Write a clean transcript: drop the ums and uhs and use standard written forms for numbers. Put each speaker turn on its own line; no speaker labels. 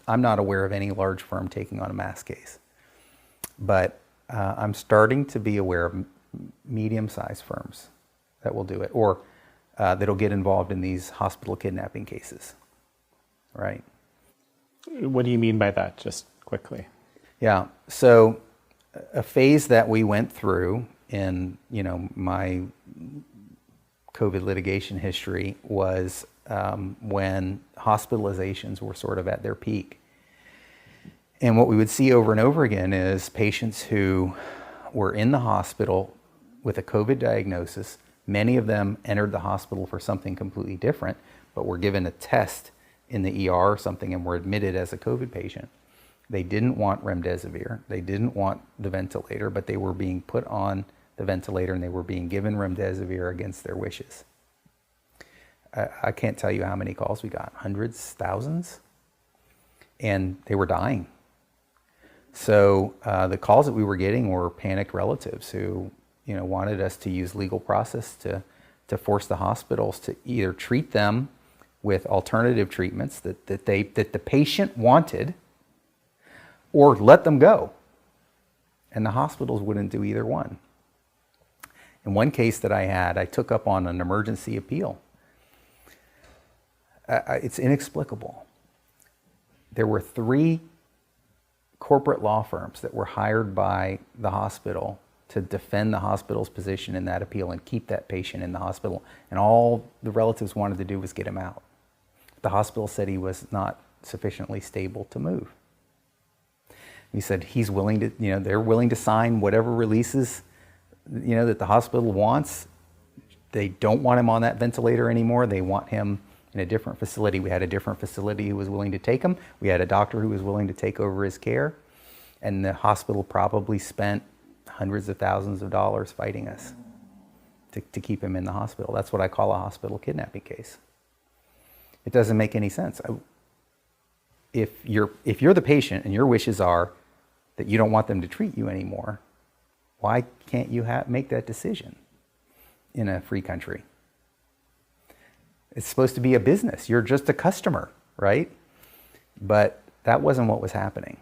I'm not aware of any large firm taking on a mass case. But I'm starting to be aware of medium-sized firms that will do it, or that'll get involved in these hospital kidnapping cases, right?
What do you mean by that, just quickly?
Yeah, so a phase that we went through in, my COVID litigation history was when hospitalizations were sort of at their peak. And what we would see over and over again is patients who were in the hospital with a COVID diagnosis. Many of them entered the hospital for something completely different, but were given a test in the ER or something and were admitted as a COVID patient. They didn't want remdesivir. They didn't want the ventilator, but they were being put on the ventilator and they were being given remdesivir against their wishes. I can't tell you how many calls we got, hundreds, thousands, and they were dying. So the calls that we were getting were panicked relatives who, wanted us to use legal process to force the hospitals to either treat them with alternative treatments that the patient wanted, or let them go. And the hospitals wouldn't do either one. In one case that I had, I took up on an emergency appeal. It's inexplicable. There were 3 corporate law firms that were hired by the hospital to defend the hospital's position in that appeal and keep that patient in the hospital. And all the relatives wanted to do was get him out. The hospital said he was not sufficiently stable to move. He said he's willing to, they're willing to sign whatever releases, that the hospital wants. They don't want him on that ventilator anymore. They want him in a different facility. We had a different facility who was willing to take him. We had a doctor who was willing to take over his care. And the hospital probably spent hundreds of thousands of dollars fighting us to keep him in the hospital. That's what I call a hospital kidnapping case. It doesn't make any sense. If you're the patient and your wishes are that you don't want them to treat you anymore, why can't you make that decision in a free country? It's supposed to be a business. You're just a customer, right? But that wasn't what was happening.